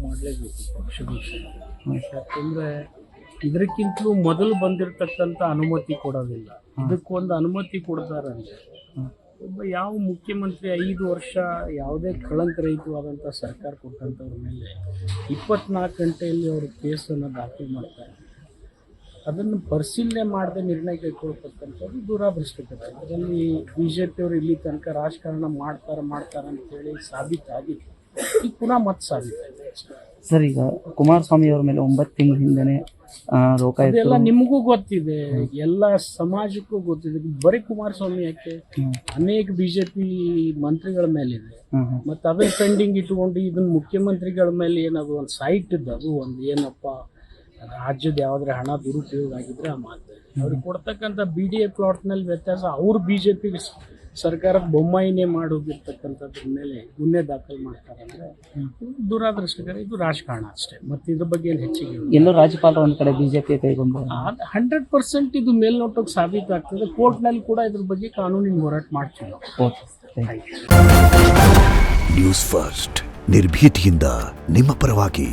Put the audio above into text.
ಮಾಡಲೇಬೇಕು ಪಕ್ಷಗಳು. ಯಾಕೆಂದರೆ ಇದಕ್ಕಿಂತಲೂ ಮೊದಲು ಬಂದಿರತಕ್ಕಂಥ ಅನುಮತಿ ಕೊಡೋದಿಲ್ಲ, ಇದಕ್ಕೊಂದು ಅನುಮತಿ ಕೊಡ್ತಾರಂತೆ. ಒಬ್ಬ ಯಾವ ಮುಖ್ಯಮಂತ್ರಿ 5 ವರ್ಷ ಯಾವುದೇ ಕಳಂಕರಹಿತವಾದಂಥ ಸರ್ಕಾರ ಕೊಟ್ಟಂಥವ್ರ ಮೇಲೆ 24 ಗಂಟೆಯಲ್ಲಿ ಅವರು ಕೇಸನ್ನು ದಾಖಲು ಮಾಡ್ತಾರೆ. ಅದನ್ನು ಪರಿಶೀಲನೆ ಮಾಡದೆ ನಿರ್ಣಯ ಕೈಗೊಳ್ತಕ್ಕಂಥದ್ದು ದುರಾದೃಷ್ಟಕರ. ಅದರಲ್ಲಿ BJP ಅವರು ಇಲ್ಲಿ ತನಕ ರಾಜಕಾರಣ ಮಾಡ್ತಾರೆ ಅಂತೇಳಿ ಸಾಬೀತಾಗಿದೆ. ಈಗ ಪುನಃ ಮತ್ತೆ ಸಾಬೀತಾಗಿದೆ ಸರ್. ಈಗ ಕುಮಾರಸ್ವಾಮಿ ಅವರ ಮೇಲೆ 9 ತಿಂಗಳ ಹಿಂದೆನೆ ಲೋಕಾಯುಕ್ತ, ಅದೆಲ್ಲ ನಿಮಗೂ ಗೊತ್ತಿದೆ, ಎಲ್ಲ ಸಮಾಜಕ್ಕೂ ಗೊತ್ತಿದೆ. ಬರೀ ಕುಮಾರಸ್ವಾಮಿ ಯಾಕೆ, ಅನೇಕ BJP ಮಂತ್ರಿಗಳ ಮೇಲಿದೆ. ಮತ್ತು ಅದನ್ನ ಪೆಂಡಿಂಗ್ ಇಟ್ಕೊಂಡು ಇದನ್ನ ಮುಖ್ಯಮಂತ್ರಿಗಳ ಮೇಲೆ ಏನದು ಒಂದು ಸೈಟ್ ಇದ್ದು, ಅದು ಒಂದು ಏನಪ್ಪ ರಾಜ್ಯದ ಯಾವುದ್ರ ಹಣ ದುರುಪಯೋಗ ಆಗಿದ್ರೆ ಆ ಮಾತು. ಅವ್ರಿಗೆ ಕೊಡ್ತಕ್ಕಂಥ BDA ಪ್ಲಾಟ್ನಲ್ಲಿ ವ್ಯತ್ಯಾಸ, ಅವ್ರು BJP ಸರ್ಕಾರದ ಬೊಮ್ಮಾಯಿನೇ ಮಾಡೋದಿರ್ತಕ್ಕಂಥದ್ರ ಮೇಲೆ ಗುನ್ನೆ ದಾಖಲು ಮಾಡ್ತಾರೆ ಅಂದರೆ ದುರಾದೃಷ್ಟಕರ. ಇದು ರಾಜಕಾರಣ ಅಷ್ಟೇ, ಮತ್ತು ಇದ್ರ ಬಗ್ಗೆ ಏನು ಹೆಚ್ಚಿಗೆ ಎಲ್ಲೋ ರಾಜ್ಯಪಾಲರು ಒಂದು ಕಡೆ BJP ಕೈಗೊಂಡು 100% ಇದು ಮೇಲ್ನೋಟಕ್ಕೆ ಸಾಬೀತಾಗ್ತದೆ. ಕೋರ್ಟ್ನಲ್ಲಿ ಕೂಡ ಇದ್ರ ಬಗ್ಗೆ ಕಾನೂನಿನ ಹೋರಾಟ ಮಾಡ್ತೀವಿ ನಾವು. ನ್ಯೂಸ್ ಫಸ್ಟ್, ನಿರ್ಭೀತಿಯಿಂದ ನಿಮ್ಮ ಪರವಾಗಿ.